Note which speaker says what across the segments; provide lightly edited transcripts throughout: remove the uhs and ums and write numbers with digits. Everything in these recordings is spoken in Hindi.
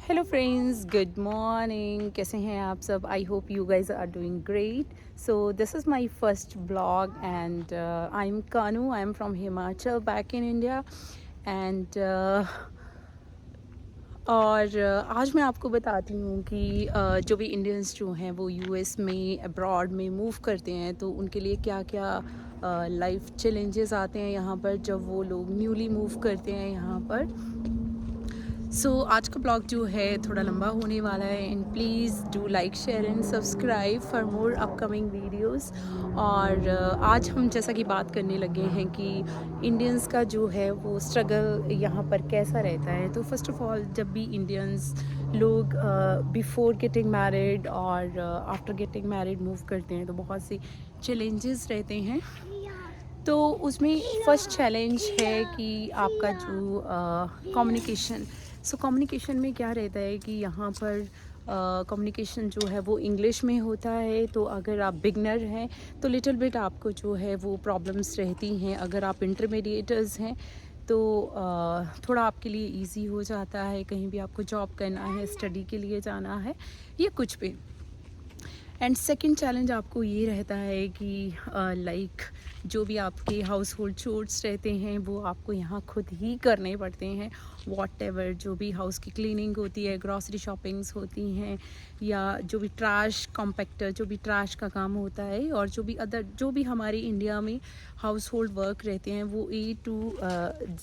Speaker 1: Hello friends, good morning. कैसे हैं आप सब? I hope you guys are doing great. So this is my first blog and I am Kanu. I am from Himachal, back in India. And आज मैं आपको बताती हूँ कि जो भी इंडियंस जो हैं वो यूएस में, अब्रॉड में मूव करते हैं तो उनके लिए क्या क्या लाइफ चैलेंजेस आते हैं यहाँ पर जब वो लोग न्यूली मूव करते हैं यहाँ पर। आज का ब्लॉग जो है थोड़ा लंबा होने वाला है and please do like, share and subscribe for more upcoming videos. और आज हम जैसा कि बात करने लगे हैं कि इंडियंस का जो है वो स्ट्रगल यहाँ पर कैसा रहता है। तो फर्स्ट ऑफ ऑल, जब भी इंडियंस लोग बिफोर गेटिंग मैरिड और आफ्टर गेटिंग मैरिड मूव करते हैं तो बहुत सी चैलेंजेस रहते हैं। तो उसमें फर्स्ट चैलेंज है कि आपका जो कम्युनिकेशन। कम्युनिकेशन में क्या रहता है कि यहाँ पर कम्युनिकेशन जो है वो इंग्लिश में होता है। तो अगर आप बिगनर हैं तो लिटिल बिट आपको जो है वो प्रॉब्लम्स रहती हैं। अगर आप इंटरमीडिएटर्स हैं तो थोड़ा आपके लिए इजी हो जाता है। कहीं भी आपको जॉब करना है, स्टडी के लिए जाना है या कुछ भी। एंड सेकंड चैलेंज आपको ये रहता है कि लाइक जो भी आपके हाउस होल्ड चोर्स रहते हैं वो आपको यहाँ खुद ही करने पड़ते हैं। वॉट एवर जो भी हाउस की क्लीनिंग होती है, ग्रॉसरी शॉपिंग्स होती हैं, या जो भी ट्रैश कॉम्पैक्टर, जो भी ट्रैश का काम होता है, और जो भी हमारे इंडिया में हाउस होल्ड वर्क रहते हैं वो A to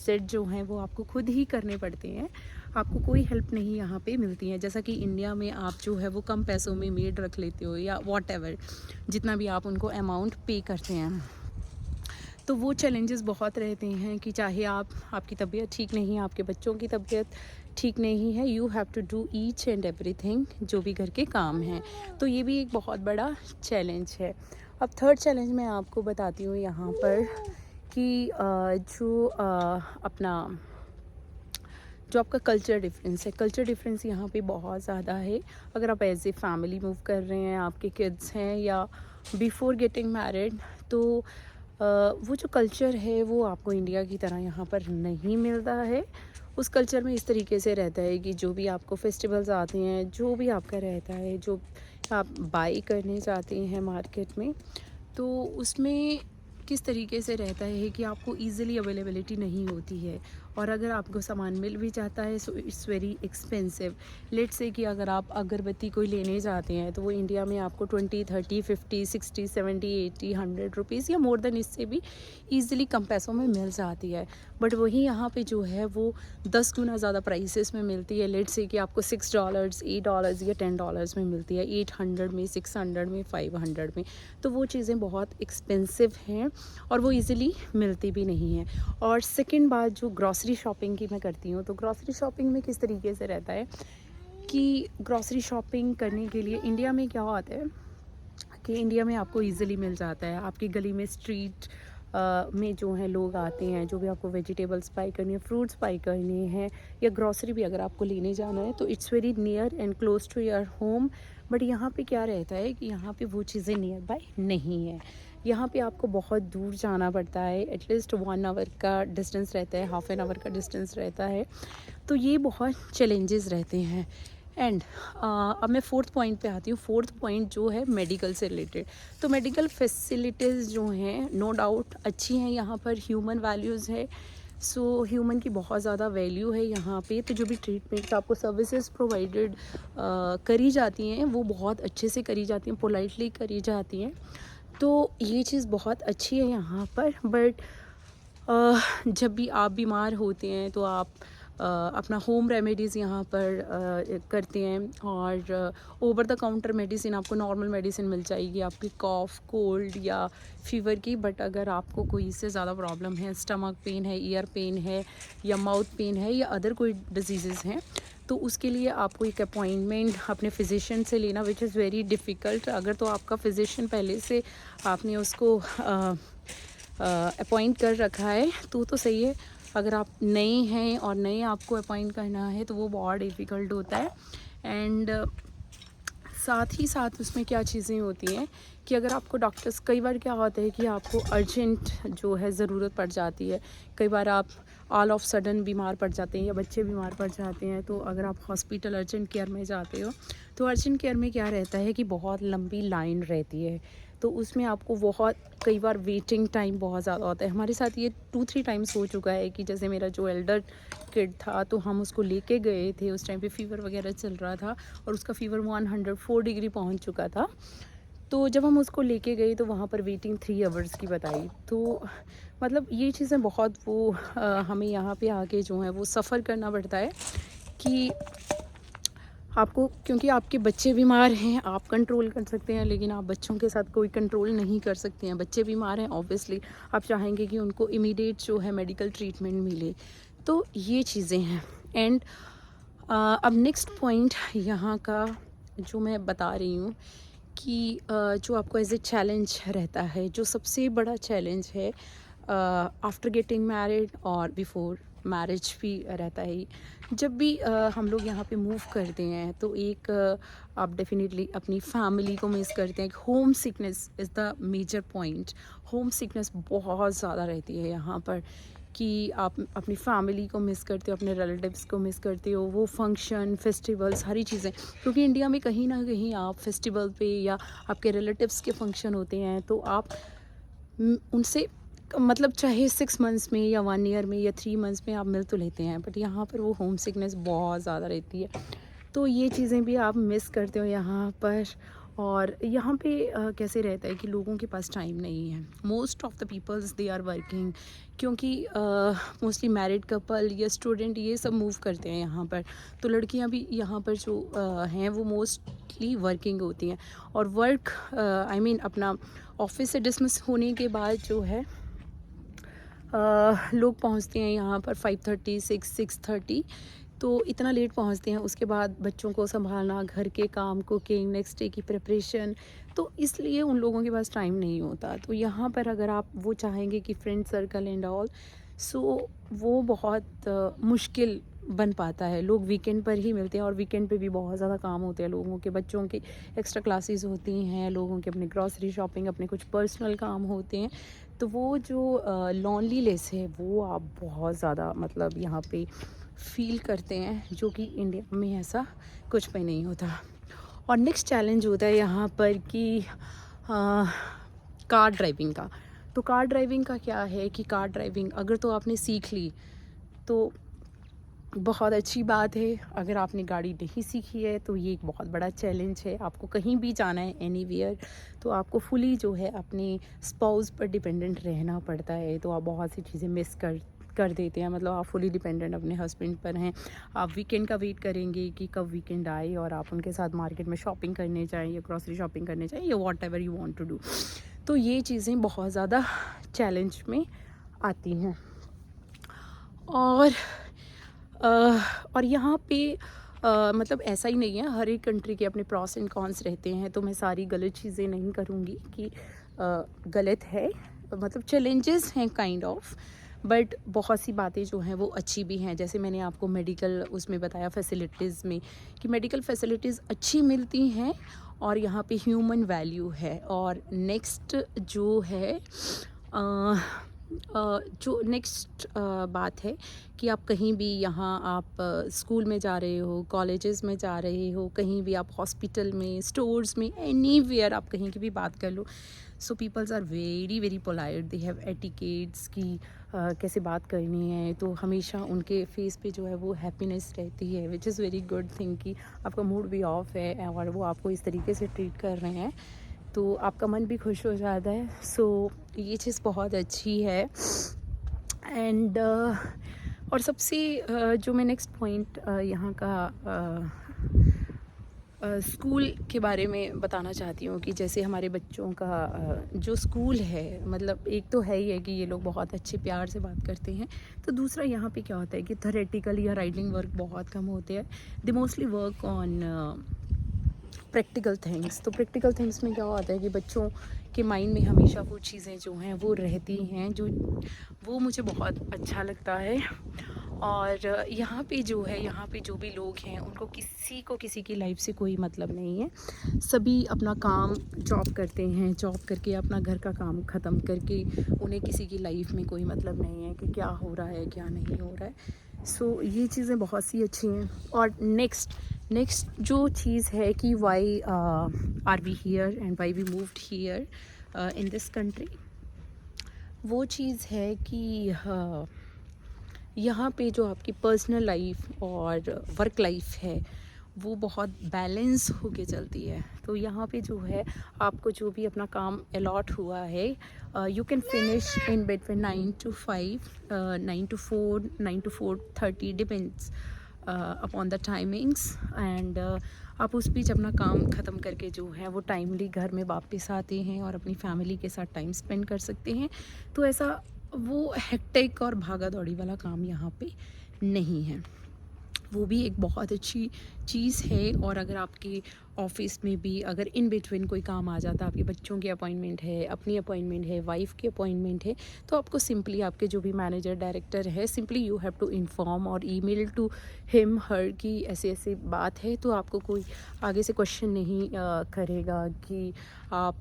Speaker 1: Z जो हैं वो आपको खुद ही करने पड़ते हैं। आपको कोई हेल्प नहीं यहाँ पे मिलती है। जैसा कि इंडिया में आप जो है वो कम पैसों में मेड रख लेते हो या वॉट एवर, जितना भी आप उनको अमाउंट पे करते हैं। तो वो चैलेंजेस बहुत रहते हैं कि चाहे आपकी तबीयत ठीक नहीं है, आपके बच्चों की तबीयत ठीक नहीं है, you have to do each and everything जो भी घर के काम हैं। तो ये भी एक बहुत बड़ा चैलेंज है। अब थर्ड चैलेंज मैं आपको बताती हूँ यहाँ पर कि जो आपका कल्चर डिफरेंस है। कल्चर डिफरेंस यहाँ पे बहुत ज़्यादा है। अगर आप एज ए फैमिली मूव कर रहे हैं, आपके किड्स हैं, या बिफोर गेटिंग मैरिड, तो वो जो कल्चर है वो आपको इंडिया की तरह यहाँ पर नहीं मिलता है। उस कल्चर में इस तरीके से रहता है कि जो भी आपको फेस्टिवल्स आते हैं, जो भी आपका रहता है, जो आप बाई करने जाते हैं मार्केट में, तो उसमें किस तरीके से रहता है कि आपको ईज़िली अवेलेबिलिटी नहीं होती है। और अगर आपको सामान मिल भी जाता है so it's very expensive. Let's say कि अगर आप अगरबत्ती कोई लेने जाते हैं तो वो इंडिया में आपको 20, 30, 50, 60, 70, 80, 100 रुपीज़ या मोर देन इससे भी ईज़िली कम पैसों में मिल जाती है। बट वही यहाँ पे जो है वो 10 गुना ज़्यादा प्राइसेस में मिलती है। लेट्स से कि आपको $6, $8 या $10 में मिलती है, 800 में, 600 में, 500 में। तो वो चीज़ें बहुत एक्सपेंसिव हैं और वो इजीली मिलती भी नहीं है। और सेकंड बात, जो ग्रॉसरी शॉपिंग की मैं करती हूँ, तो ग्रॉसरी शॉपिंग में किस तरीके से रहता है कि ग्रॉसरी शॉपिंग करने के लिए इंडिया में क्या होता है कि इंडिया में आपको इजीली मिल जाता है। आपकी गली में, स्ट्रीट में जो है लोग आते हैं, जो भी आपको वेजिटेबल्स बाई करनी है, फ्रूट्स बाई करने हैं, या ग्रॉसरी भी अगर आपको लेने जाना है तो it's very near and close to your home. But यहाँ पे क्या रहता है कि यहाँ पे वो चीज़ें नियर बाय नहीं है। यहाँ पे आपको बहुत दूर जाना पड़ता है। एटलीस्ट 1 आवर का डिस्टेंस रहता है, हाफ एन आवर का डिस्टेंस रहता है। तो ये बहुत चैलेंजेस रहते हैं। एंड अब मैं फोर्थ पॉइंट पे आती हूँ। फोर्थ पॉइंट जो है मेडिकल से रिलेटेड। तो मेडिकल फैसिलिटीज़ जो हैं नो डाउट अच्छी हैं यहाँ पर, ह्यूमन वैल्यूज़ है। ह्यूमन की बहुत ज़्यादा वैल्यू है यहाँ पे। तो जो भी ट्रीटमेंट्स आपको सर्विसेज प्रोवाइडेड करी जाती हैं वो बहुत अच्छे से करी जाती हैं, पोलाइटली करी जाती हैं। तो ये चीज़ बहुत अच्छी है यहाँ पर। बट जब भी आप बीमार होते हैं तो आप अपना होम रेमेडीज़ यहाँ पर करते हैं। और ओवर द काउंटर मेडिसिन, आपको नॉर्मल मेडिसिन मिल जाएगी आपकी कॉफ़, कोल्ड या फीवर की। बट अगर आपको कोई इससे ज़्यादा प्रॉब्लम है, स्टमक पेन है, ईयर पेन है, या माउथ पेन है, या अदर कोई डिजीज़ हैं, तो उसके लिए आपको एक अपॉइंटमेंट अपने फिजिशियन से लेना, विच इज़ वेरी डिफ़िकल्ट। अगर तो आपका फिजिशियन पहले से आपने उसको अपॉइंट कर रखा है तो सही है। अगर आप नए हैं और नए आपको अपॉइंट करना है तो वो बहुत डिफ़िकल्ट होता है। एंड साथ ही साथ उसमें क्या चीज़ें होती हैं कि अगर आपको डॉक्टर्स, कई बार क्या होता है कि आपको अर्जेंट जो है ज़रूरत पड़ जाती है, कई बार आप ऑल ऑफ सडन बीमार पड़ जाते हैं या बच्चे बीमार पड़ जाते हैं, तो अगर आप हॉस्पिटल अर्जेंट केयर में जाते हो तो अर्जेंट केयर में क्या रहता है कि बहुत लंबी लाइन रहती है, तो उसमें आपको बहुत, कई बार वेटिंग टाइम बहुत ज़्यादा होता है। हमारे साथ ये 2-3 टाइम्स हो चुका है कि जैसे मेरा जो एल्डर किड था तो हम उसको लेके गए थे, उस टाइम पे फ़ीवर वगैरह चल रहा था और उसका फ़ीवर 104 डिग्री पहुंच चुका था। तो जब हम उसको लेके गए तो वहाँ पर वेटिंग 3 आवर्स की बताई। तो मतलब ये चीज़ें बहुत वो हमें यहाँ पे आके जो है वो सफ़र करना पड़ता है कि आपको, क्योंकि आपके बच्चे बीमार हैं, आप कंट्रोल कर सकते हैं लेकिन आप बच्चों के साथ कोई कंट्रोल नहीं कर सकते हैं। बच्चे बीमार हैं, ऑब्वियसली आप चाहेंगे कि उनको इमीडिएट जो है मेडिकल ट्रीटमेंट मिले। तो ये चीज़ें हैं। एंड अब नेक्स्ट पॉइंट यहाँ का जो मैं बता रही हूँ कि जो आपको एज ए चैलेंज रहता है, जो सबसे बड़ा चैलेंज है आफ्टर गेटिंग मैरिड और बिफोर मैरिज भी रहता है। जब भी हम लोग यहाँ पे मूव करते हैं तो एक आप डेफिनेटली अपनी फैमिली को मिस करते हैं। Homesickness is the major point. Homesickness बहुत ज़्यादा रहती है यहाँ पर कि आप अपनी फैमिली को मिस करते हो, अपने रिलेटिव्स को मिस करते हो, वो फंक्शन, फेस्टिवल, सारी चीज़ें। क्योंकि इंडिया में कहीं ना कहीं आप फेस्टिवल पे या आपके रिलेटिव्स के फंक्शन होते हैं तो आप उनसे मतलब चाहे 6 मंथ्स में या 1 ईयर में या 3 मंथ्स में आप मिल तो लेते हैं, बट यहाँ पर वो होम सिकनेस बहुत ज़्यादा रहती है। तो ये चीज़ें भी आप मिस करते हो यहाँ पर। और यहाँ पे कैसे रहता है कि लोगों के पास टाइम नहीं है। Most of the peoples they are working, क्योंकि मोस्टली मैरिड कपल या स्टूडेंट ये सब मूव करते हैं यहाँ पर। तो लड़कियाँ भी यहाँ पर जो हैं वो मोस्टली वर्किंग होती हैं। और वर्क आई मीन अपना ऑफिस से डिसमिस होने के बाद जो है लोग पहुंचते हैं यहाँ पर 5:30, 6:30। तो इतना लेट पहुंचते हैं। उसके बाद बच्चों को संभालना, घर के काम, कुकिंग, नेक्स्ट डे की प्रिपरेशन, तो इसलिए उन लोगों के पास टाइम नहीं होता। तो यहाँ पर अगर आप वो चाहेंगे कि फ्रेंड सर्कल एंड ऑल, सो वो बहुत मुश्किल बन पाता है। लोग वीकेंड पर ही मिलते हैं और वीकेंड पे भी बहुत ज़्यादा काम होते हैं लोगों के, बच्चों की एक्स्ट्रा क्लासेस होती हैं, लोगों के अपने ग्रॉसरी शॉपिंग, अपने कुछ पर्सनल काम होते हैं। तो वो जो लॉनलीनेस है वो आप बहुत ज़्यादा मतलब यहाँ पे फील करते हैं, जो कि इंडिया में ऐसा कुछ भी नहीं होता। और नेक्स्ट चैलेंज होता है यहाँ पर कि कार ड्राइविंग का। तो कार ड्राइविंग का क्या है कि कार ड्राइविंग अगर तो आपने सीख ली तो बहुत अच्छी बात है। अगर आपने गाड़ी नहीं सीखी है तो ये एक बहुत बड़ा चैलेंज है। आपको कहीं भी जाना है एनीवेयर तो आपको फुली जो है अपने स्पाउस पर डिपेंडेंट रहना पड़ता है। तो आप बहुत सी चीज़ें मिस कर देते हैं। मतलब आप फुली डिपेंडेंट अपने हस्बैंड पर हैं। आप वीकेंड का वेट करेंगे कि कब वीकेंड आए और आप उनके साथ मार्केट में शॉपिंग करने जाएँ या ग्रॉसरी शॉपिंग करने जाएँ या whatever you want to do. तो ये चीज़ें बहुत ज़्यादा चैलेंज में आती हैं। और और यहाँ पे मतलब ऐसा ही नहीं है, हर एक कंट्री के अपने प्रॉस एंड कॉन्स रहते हैं। तो मैं सारी गलत चीज़ें नहीं करूँगी कि गलत है, मतलब चैलेंजेस हैं काइंड ऑफ, बट बहुत सी बातें जो हैं वो अच्छी भी हैं। जैसे मैंने आपको मेडिकल उसमें बताया फैसिलिटीज़ में कि मेडिकल फैसिलिटीज़ अच्छी मिलती हैं और यहाँ पे ह्यूमन वैल्यू है। और नेक्स्ट जो है जो नेक्स्ट बात है कि आप कहीं भी यहाँ आप स्कूल में जा रहे हो, कॉलेजेस में जा रहे हो, कहीं भी आप हॉस्पिटल में, स्टोर्स में, एनीवेयर आप कहीं की भी बात कर लो, so peoples are very very polite, they have etiquettes कि कैसे बात करनी है। तो हमेशा उनके फेस पे जो है वो हैप्पीनेस रहती है, which is very good thing कि आपका मूड भी ऑफ है और वो आपको इस तरीके से ट्रीट कर रहे हैं तो आपका मन भी खुश हो जाता है। सो ये चीज़ बहुत अच्छी है। एंड और सबसे जो मैं नेक्स्ट पॉइंट यहाँ का स्कूल के बारे में बताना चाहती हूँ कि जैसे हमारे बच्चों का जो स्कूल है, मतलब एक तो है ही है कि ये लोग बहुत अच्छे प्यार से बात करते हैं। तो दूसरा यहाँ पे क्या होता है कि थ्योरेटिकल या राइटिंग वर्क बहुत कम होते हैं। They mostly work on practical things. तो प्रैक्टिकल थिंग्स में क्या होता है कि बच्चों के माइंड में हमेशा वो चीज़ें जो हैं वो रहती हैं, जो वो मुझे बहुत अच्छा लगता है। और यहाँ पे जो है, यहाँ पे जो भी लोग हैं उनको किसी को किसी की लाइफ से कोई मतलब नहीं है। सभी अपना काम जॉब करते हैं, जॉब करके अपना घर का काम ख़त्म करके उन्हें किसी की लाइफ में कोई मतलब नहीं है कि क्या हो रहा है क्या नहीं हो रहा है। सो ये चीज़ें बहुत सी अच्छी हैं। और नेक्स्ट जो चीज़ है कि why are we here and why we moved here in this country, वो चीज़ है कि यहाँ पे जो आपकी पर्सनल लाइफ और वर्क लाइफ है वो बहुत बैलेंस होके चलती है। तो यहाँ पे जो है आपको जो भी अपना काम अलॉट हुआ है, you can finish in between 9 to 5, 9 to 4, 9 to 4:30 depends upon the timings. And आप उस बीच अपना काम ख़त्म करके जो है वो टाइमली घर में वापस आते हैं और अपनी फैमिली के साथ टाइम स्पेंड कर सकते हैं। तो ऐसा वो हेक्टिक और भागा दौड़ी वाला काम यहाँ पे नहीं है। वो भी एक बहुत अच्छी चीज़ है। और अगर आपके ऑफिस में भी अगर इन बिटवीन कोई काम आ जाता है, आपके बच्चों की अपॉइंटमेंट है, अपनी अपॉइंटमेंट है, वाइफ की अपॉइंटमेंट है, तो आपको सिंपली आपके जो भी मैनेजर डायरेक्टर है, simply you have to inform और ईमेल टू हिम हर कि ऐसी ऐसी बात है। तो आपको कोई आगे से क्वेश्चन नहीं करेगा कि आप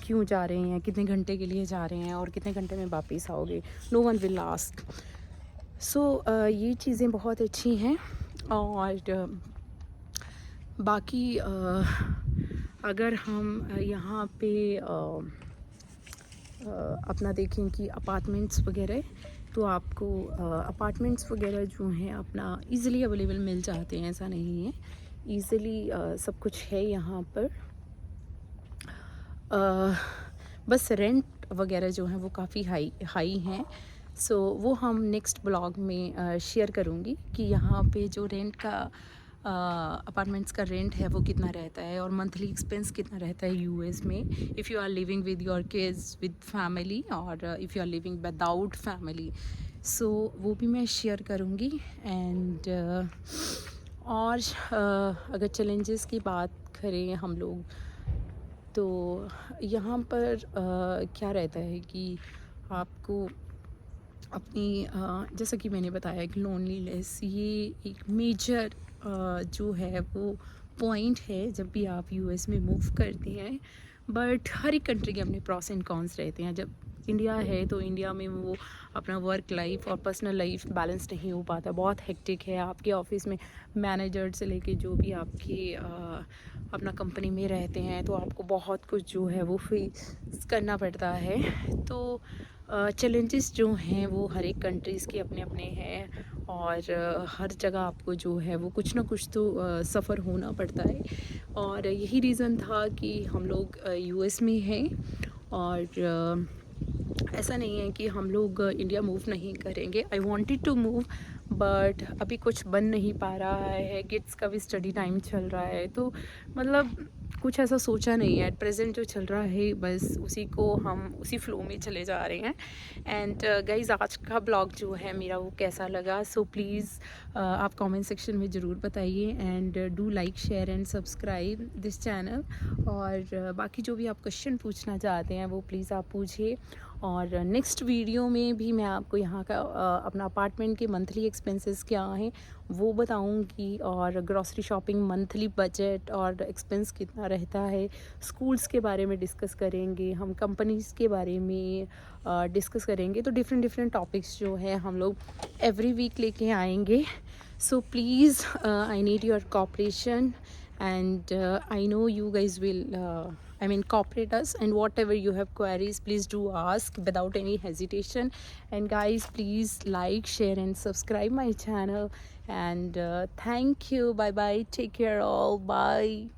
Speaker 1: क्यों जा रहे हैं, कितने घंटे के लिए जा रहे हैं और कितने घंटे में वापस आओगे। No one will ask. So ये चीज़ें बहुत अच्छी हैं। और बाकी अगर हम यहाँ पे अपना देखें कि अपार्टमेंट्स वगैरह, तो आपको अपार्टमेंट्स वगैरह जो हैं अपना इजीली अवेलेबल मिल जाते हैं, ऐसा नहीं है। इजीली सब कुछ है यहाँ पर। बस रेंट वगैरह जो हैं वो काफ़ी हाई हैं। सो वो हम नेक्स्ट ब्लॉग में शेयर करूँगी कि यहाँ पे जो रेंट का अपार्टमेंट्स का रेंट है वो कितना रहता है और मंथली एक्सपेंस कितना रहता है यूएस में, if you are living with your kids, with family, और if you are living without family. So वो भी मैं शेयर करूँगी। एंड और अगर चैलेंजेस की बात करें हम लोग, तो यहाँ पर क्या रहता है कि आपको अपनी जैसा कि मैंने बताया कि लोनलीनेस ये एक मेजर जो है वो पॉइंट है जब भी आप यूएस में मूव करते हैं। बट हर एक कंट्री के अपने प्रॉस एंड कॉन्स रहते हैं। जब इंडिया है तो इंडिया में वो अपना वर्क लाइफ और पर्सनल लाइफ बैलेंस नहीं हो पाता, बहुत हेक्टिक है। आपके ऑफिस में मैनेजर से लेके जो भी आपके अपना कंपनी में रहते हैं, तो आपको बहुत कुछ जो है वो फेस करना पड़ता है। तो चैलेंजेस जो हैं वो हर एक कंट्रीज़ के अपने अपने हैं। और हर जगह आपको जो है वो कुछ ना कुछ तो सफ़र होना पड़ता है। और यही रीज़न था कि हम लोग यूएस में हैं। और ऐसा नहीं है कि हम लोग इंडिया मूव नहीं करेंगे। I wanted to move, but अभी कुछ बन नहीं पा रहा है। किड्स का भी स्टडी टाइम चल रहा है, तो मतलब कुछ ऐसा सोचा नहीं है। एट प्रेजेंट जो चल रहा है बस उसी को हम उसी फ्लो में चले जा रहे हैं। एंड गाइज़, आज का ब्लॉग जो है मेरा वो कैसा लगा, सो प्लीज़ आप कमेंट सेक्शन में ज़रूर बताइए। And do like, share and subscribe this channel. और बाकी जो भी आप क्वेश्चन पूछना चाहते हैं वो प्लीज़ आप पूछिए। और नेक्स्ट वीडियो में भी मैं आपको यहाँ का अपना अपार्टमेंट के मंथली एक्सपेंसेस क्या हैं वो बताऊँगी। और ग्रॉसरी शॉपिंग मंथली बजट और एक्सपेंस कितना रहता है, स्कूल्स के बारे में डिस्कस करेंगे, हम कंपनीज़ के बारे में डिस्कस करेंगे। तो डिफरेंट टॉपिक्स जो है हम लोग एवरी वीक लेके आएंगे। So please I need your cooperation. And I know you guys will cooperate us, and whatever you have queries, please do ask without any hesitation. And guys, please like, share and subscribe my channel. And thank you. Bye bye, take care all, bye.